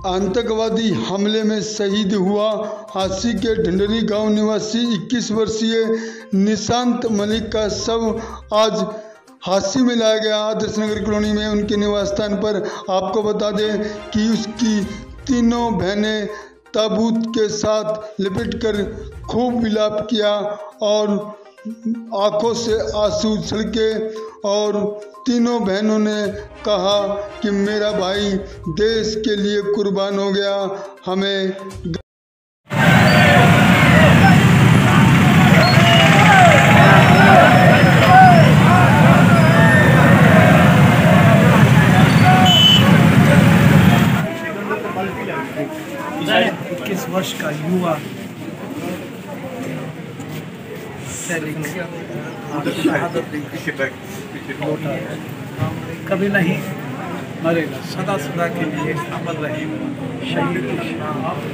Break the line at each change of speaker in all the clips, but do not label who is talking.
आतंकवादी हमले में शहीद हुआ हांसी के ढंडरी गांव निवासी 21 वर्षीय निशांत मलिक का शव आज हांसी में लाया गया आदर्श नगर कॉलोनी में उनके निवास स्थान पर। आपको बता दें कि उसकी तीनों बहनें ताबूत के साथ लिपटकर खूब विलाप किया और आंखों से आंसू छलके और तीनों बहनों ने कहा कि मेरा भाई देश के लिए कुर्बान हो गया। हमें
इक्कीस वर्ष का युवा सैनिक शहादत लौटा है, कभी नहीं मरेगा, सदा सदा के लिए अमर रहेगा। शहीद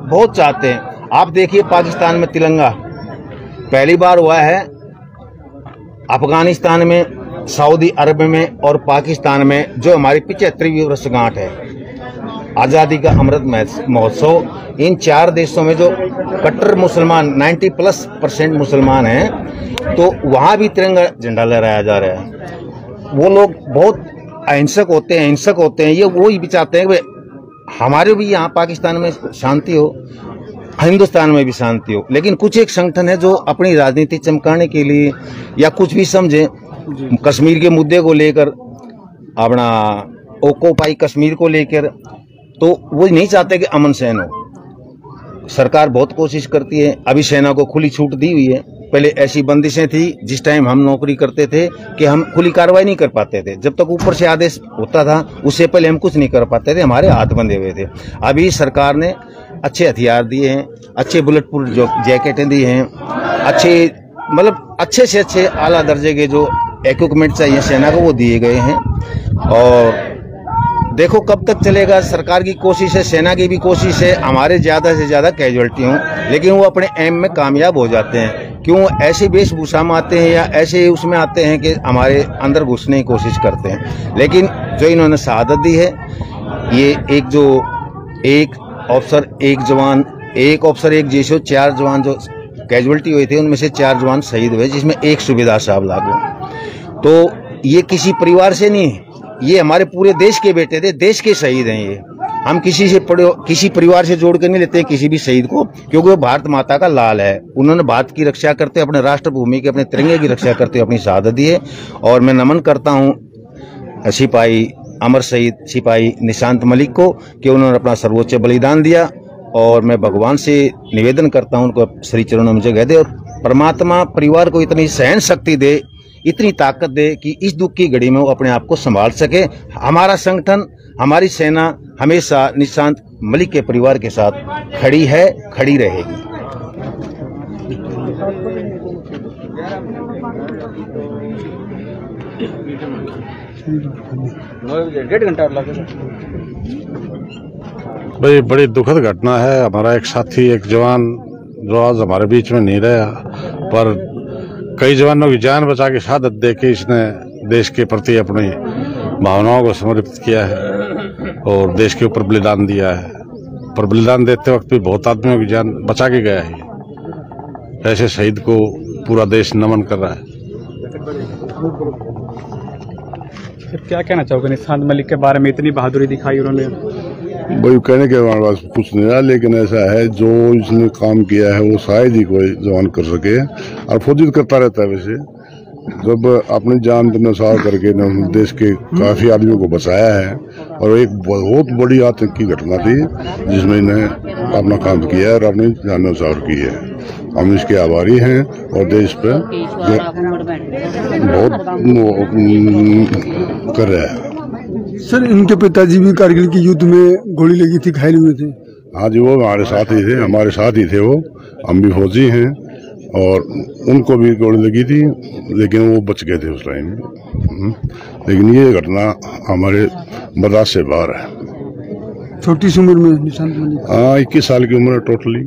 बहुत चाहते हैं। आप देखिए पाकिस्तान में तिरंगा पहली बार हुआ है, अफगानिस्तान में, सऊदी अरब में और पाकिस्तान में जो हमारी 75वीं वर्षगांठ है आज़ादी का अमृत महोत्सव। इन 4 देशों में जो कट्टर मुसलमान 90+% मुसलमान हैं, तो वहाँ भी तिरंगा झंडा लहराया जा रहा है। वो लोग बहुत अहिंसक होते हैं, ये वो ही भी चाहते हैं कि हमारे भी यहाँ पाकिस्तान में शांति हो, हिंदुस्तान में भी शांति हो। लेकिन कुछ एक संगठन है जो अपनी राजनीति चमकाने के लिए या कुछ भी समझे, कश्मीर के मुद्दे को लेकर, अपना ऑक्युपाई कश्मीर को लेकर, तो वो नहीं चाहते कि अमन सहन हो। सरकार बहुत कोशिश करती है, अभी सेना को खुली छूट दी हुई है। पहले ऐसी बंदिशें थी जिस टाइम हम नौकरी करते थे कि हम खुली कार्रवाई नहीं कर पाते थे, जब तक ऊपर से आदेश होता था उससे पहले हम कुछ नहीं कर पाते थे, हमारे हाथ बंधे हुए थे। अभी सरकार ने अच्छे हथियार दिए हैं, अच्छे बुलेट प्रूफ जो जैकेटें दी हैं, अच्छे से अच्छे आला दर्जे के जो इक्विपमेंट चाहिए सेना को वो दिए गए हैं। और देखो कब तक चलेगा, सरकार की कोशिश है, सेना की भी कोशिश है, हमारे ज्यादा से ज्यादा कैजुअलिटी हों, लेकिन वो अपने एम में कामयाब हो जाते हैं। क्यों ऐसे वेशभूषा में आते हैं या ऐसे उसमें आते हैं कि हमारे अंदर घुसने की कोशिश करते हैं। लेकिन जो इन्होंने शहादत दी है, ये एक अफसर एक जवान, एक अफसर एक जैसे 4 जवान जो कैजुअलिटी हुए थे, उनमें से 4 जवान शहीद हुए, जिसमें एक सूबेदार साहब लागू। तो ये किसी परिवार से नहीं, ये हमारे पूरे देश के बेटे थे, देश के शहीद हैं। ये हम किसी परिवार से जोड़ कर नहीं लेते किसी भी शहीद को, क्योंकि वो भारत माता का लाल है। उन्होंने भारत की रक्षा करते, अपने राष्ट्र भूमि के, अपने तिरंगे की रक्षा करते अपनी शहादत दी है। और मैं नमन करता हूँ सिपाही अमर शहीद सिपाही निशांत मलिक को कि उन्होंने अपना सर्वोच्च बलिदान दिया। और मैं भगवान से निवेदन करता हूँ उनको श्री चरणों में जगह दे, और परमात्मा परिवार को इतनी सहन शक्ति दे, इतनी ताकत दे कि इस दुख की घड़ी में वो अपने आप को संभाल सके। हमारा संगठन, हमारी सेना हमेशा निशांत मलिक के परिवार के साथ खड़ी है, खड़ी रहेगी।
भाई बड़ी दुखद घटना है। हमारा एक साथी, एक जवान जो आज हमारे बीच में नहीं रहा, पर कई जवानों की जान बचा के शहादत दे के इसने देश के प्रति अपनी भावनाओं को समर्पित किया है और देश के ऊपर बलिदान दिया है। पर बलिदान देते वक्त भी बहुत आदमियों की जान बचा के गया है। ऐसे शहीद को पूरा देश नमन कर रहा है।
फिर क्या कहना चाहोगे निशांत मलिक के बारे में, इतनी बहादुरी दिखाई उन्होंने?
भाई कहने के हमारे पास कुछ नहीं रहा, लेकिन ऐसा है जो इसने काम किया है वो शायद ही कोई जवान कर सके, और फौजी करता रहता है। वैसे जब अपनी जान पर न्यौछावर करके देश के काफी आदमियों को बचाया है, और एक बहुत बड़ी आतंकी घटना थी जिसमें इन्हें अपना काम किया है और अपनी जान न्यौछावर की है। हम इसके आभारी हैं और देश पे बहुत कर रहे हैं।
सर, इनके पिताजी भी कारगिल की युद्ध में गोली लगी थी, घायल हुए थे।
हाँ जी, वो हमारे साथ ही थे, वो। हम भी फौजी हैं और उनको भी गोली लगी थी, लेकिन वो बच गए थे उस टाइम में। लेकिन ये घटना हमारे बर्दाश्त से बाहर है।
छोटी सी उम्र में निशांत मलिक,
हाँ 21 साल की उम्र है टोटली।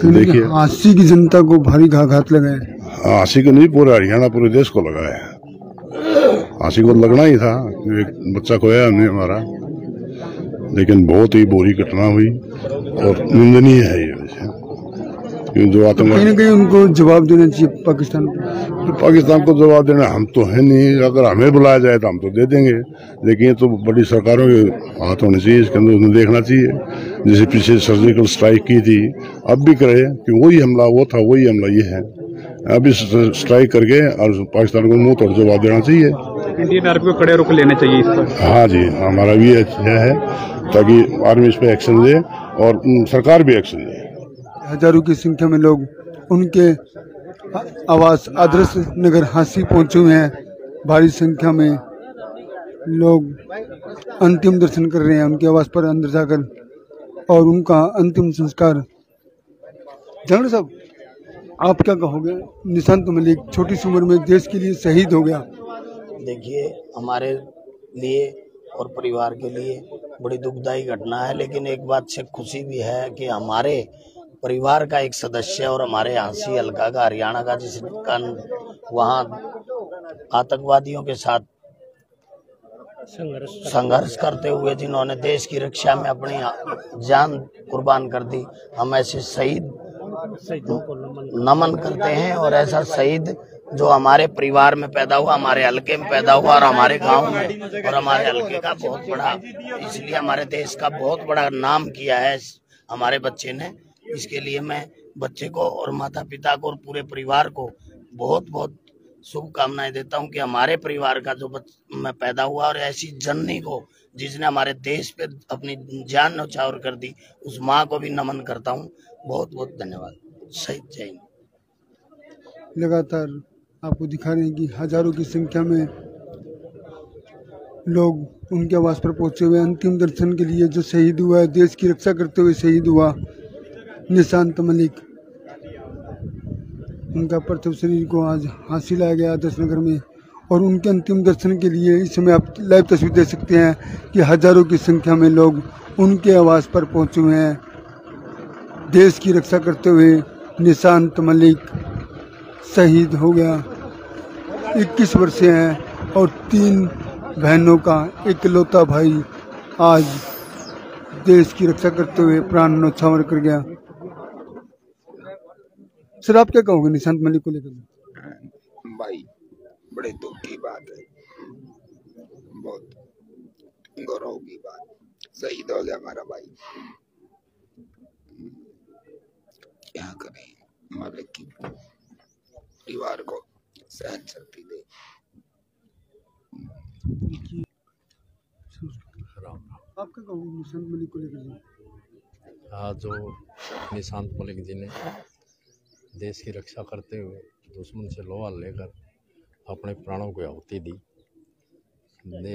देखिए,
हांसी की जनता को भारी घात लगा है।
हांसी को नहीं, पूरे हरियाणा पूरे देश को लगा है। हांसी को लगना ही था, एक बच्चा खोया हमने हमारा, लेकिन बहुत ही बुरी घटना हुई और निंदनीय है ये। जो आतंकवादी,
कहीं न कहीं उनको जवाब देना चाहिए पाकिस्तान को।
पाकिस्तान को जवाब देना, हम तो है नहीं, अगर हमें बुलाया जाए तो हम तो दे देंगे, लेकिन ये तो बड़ी सरकारों के हाथ होने चाहिए, इसके अंदर उन्हें देखना चाहिए। जैसे पीछे सर्जिकल स्ट्राइक की थी, अब भी करे कि वही हमला वो था, वही हमला ये है। अभी स्ट्राइक करके और पाकिस्तान को मुंह तोड़ जवाब देना चाहिए।
इंडियन आर्मी को कड़े रुख लेने चाहिए इस पर।
हाँ जी, हमारा भी अच्छा है, ताकि आर्मी इस पे एक्शन ले और सरकार भी एक्शन ले।
हजारों की संख्या में लोग उनके आवास आदर्श नगर हांसी पहुंचे हुए हैं। भारी संख्या में लोग अंतिम दर्शन कर रहे हैं उनके आवास पर अंदर जाकर, और उनका अंतिम संस्कार। जनरल साहब, आप क्या कहोगे? निशांत मलिक छोटी सी उम्र में देश के लिए शहीद हो गया।
देखिए, हमारे लिए और परिवार के लिए बड़ी दुखदायी घटना है, लेकिन एक बात से खुशी भी है कि हमारे परिवार का एक सदस्य और हमारे हांसी हल्का का, हरियाणा का, जिसका वहाँ आतंकवादियों के साथ संघर्ष करते हुए जिन्होंने देश की रक्षा में अपनी जान कुर्बान कर दी, हम ऐसे शहीद को नमन करते हैं। और ऐसा शहीद जो हमारे परिवार में पैदा हुआ, हमारे हल्के में पैदा हुआ और हमारे गांव में, और हमारे हल्के का बहुत बड़ा, इसलिए हमारे देश का बहुत बड़ा नाम किया है हमारे बच्चे ने। इसके लिए मैं बच्चे को और माता पिता को और पूरे परिवार को बहुत बहुत शुभकामनाएं देता हूं कि हमारे परिवार का जो मैं पैदा हुआ, और ऐसी जननी को जिसने हमारे देश पे अपनी जान न्यौछावर कर दी, उस माँ को भी नमन करता हूं। बहुत बहुत धन्यवाद। शहीद जय हिंद।
लगातार आपको दिखा रहे हैं कि हजारों की संख्या में लोग उनके आवास पर पहुंचे हुए अंतिम दर्शन के लिए। जो शहीद हुआ है, देश की रक्षा करते हुए शहीद हुआ, निशांत मलिक, उनका पार्थिव शरीर को आज हांसी लाया गया आदर्श नगर में, और उनके अंतिम दर्शन के लिए इस समय आप लाइव तस्वीर देख सकते हैं कि हजारों की संख्या में लोग उनके आवास पर पहुंचे हुए हैं। देश की रक्षा करते हुए निशांत मलिक शहीद हो गया। 21 वर्षीय हैं और 3 बहनों का इकलौता भाई आज देश की रक्षा करते हुए प्राण न्यौछावर कर गया। सर, आप क्या कहोगे निशांत मलिक को लेकर?
भाई, बड़े दुख की बात है, बहुत गौरव की बात। शहीद हो गया हमारा भाई, क्या करें, मालिक की परिवार को सहन शक्ति दे।
आप क्या कहोगे निशांत मलिक को लेकर?
आज जो निशांत मलिक जी ने देश की रक्षा करते हुए दुश्मन से लोहा लेकर अपने प्राणों को आहुति दी,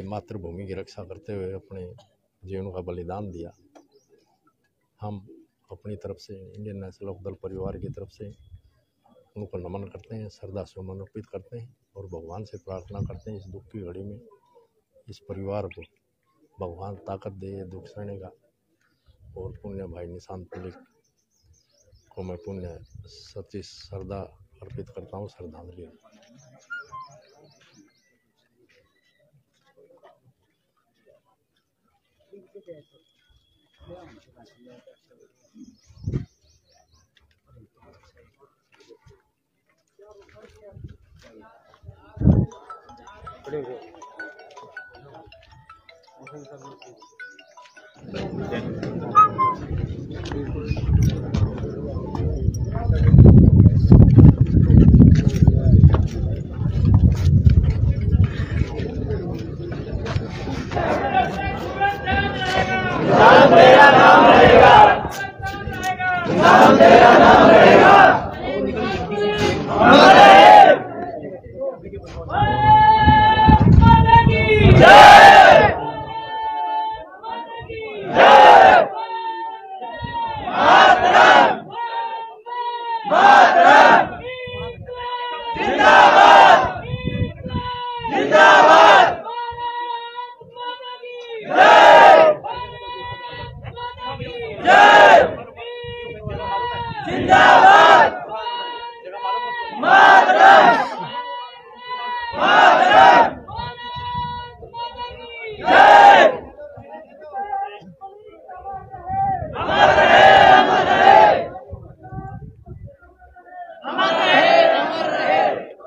मातृभूमि की रक्षा करते हुए अपने जीवन का बलिदान दिया, हम अपनी तरफ से इंडियन नेशनल लोकदल परिवार की तरफ से उनको नमन करते हैं, श्रद्धा सुमन अर्पित करते हैं और भगवान से प्रार्थना करते हैं इस दुख की घड़ी में इस परिवार को भगवान ताकत दे दुख सहने का। और पुण्य भाई निशांत मलिक को मैं पुण्य सच्ची श्रद्धा अर्पित करता हूँ, श्रद्धांजलि।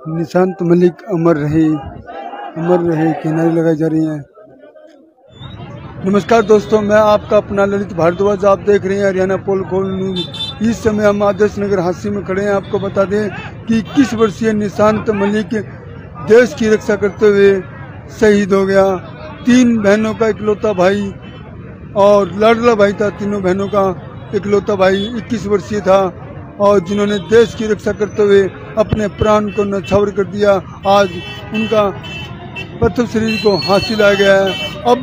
निशांत मलिक अमर रहे के नारे लगाई जा रही हैं। नमस्कार दोस्तों, मैं आपका अपना ललित भारद्वाज। आप देख रहे हैं हरियाणा पोल खोल न्यूज। इस समय हम आदर्श नगर हांसी में खड़े हैं। आपको बता दें कि 21 वर्षीय निशांत मलिक देश की रक्षा करते हुए शहीद हो गया। 3 बहनों का इकलौता भाई और लाडला भाई था। तीनों बहनों का इकलौता भाई 21 वर्षीय था और जिन्होंने देश की रक्षा करते हुए अपने प्राण को न्यौछावर कर दिया। आज उनका पार्थिव शरीर को हासिल लाया गया है। अब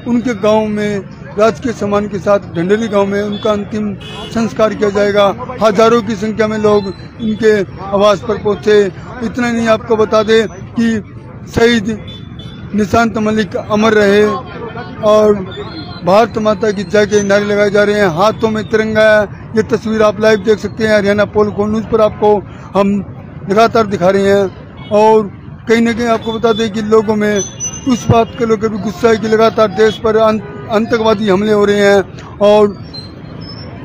उनके गांव में राजकीय सम्मान के साथ ढंडेरी गांव में उनका अंतिम संस्कार किया जाएगा। हजारों की संख्या में लोग उनके आवास पर पहुंचे। इतना नहीं, आपको बता दें कि शहीद निशांत मलिक अमर रहे और भारत माता की जय के नारे लगाए जा रहे हैं। हाथों में तिरंगा है। ये तस्वीर आप लाइव देख सकते हैं हरियाणा पोल खोल न्यूज पर। आपको हम लगातार दिखा रहे हैं और कहीं न कहीं आपको बता दें कि लोगों में उस बात के लोग भी गुस्सा है कि लगातार देश पर आतंकवादी हमले हो रहे हैं और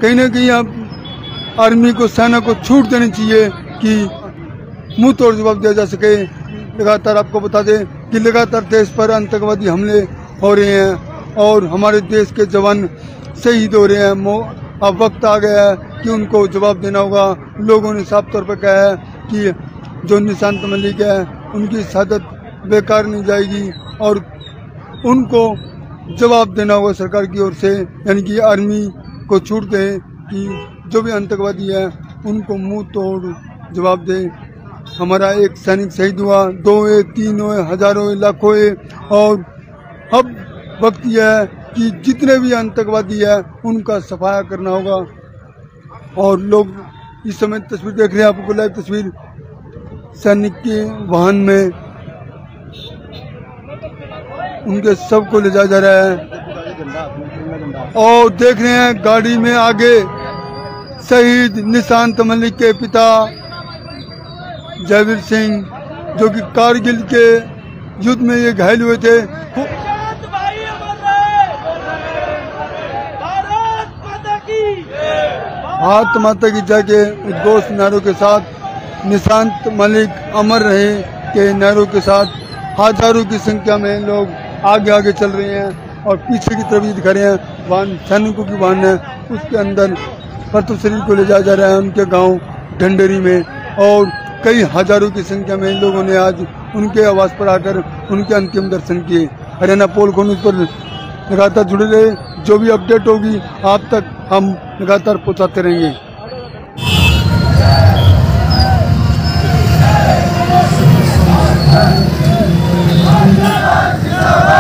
कहीं न कहीं आप आर्मी को, सेना को छूट देनी चाहिए कि मुंह तोड़ जवाब दिया जा सके। लगातार आपको बता दें कि लगातार देश पर आतंकवादी हमले हो रहे हैं और हमारे देश के जवान शहीद हो रहे हैं। अब वक्त आ गया है कि उनको जवाब देना होगा। लोगों ने साफ तौर पर कहा है कि जो निशांत मलिक है उनकी शहादत बेकार नहीं जाएगी और उनको जवाब देना होगा सरकार की ओर से, यानी कि आर्मी को छूट दे कि जो भी आतंकवादी है उनको मुंह तोड़ जवाब दे। हमारा एक सैनिक शहीद हुआ, 2 हुए, 3 हुए, हजारों हुए, लाखों हुए और अब वक्त यह है कि जितने भी आतंकवादी है उनका सफाया करना होगा। और लोग इस समय तस्वीर देख रहे हैं, आपको लाइव तस्वीर सैनिक के वाहन में उनके शव को ले जाया जा रहा है और देख रहे हैं गाड़ी में आगे शहीद निशांत मलिक के पिता जयवीर सिंह, जो कि कारगिल के युद्ध में ये घायल हुए थे। भारत माता की जय के उद्घोष नारों के साथ निशांत मलिक अमर रहे के नारों के साथ हजारों की संख्या में लोग आगे आगे चल रहे हैं और पीछे की तरफ भी दिखा रहे हैं वाहन, सैनिकों की वाहन है, उसके अंदर पार्थिव शरीर को ले जाया जा रहा है उनके गांव ढंडेरी में और कई हजारों की संख्या में लोगों ने आज उनके आवास पर आकर उनके अंतिम दर्शन किए। हरियाणा पोल खोल न्यूज पर लगातार जुड़े रहे, जो भी अपडेट होगी आप तक हम लगातार पहुंचाते रहेंगे।
जिंदाबाद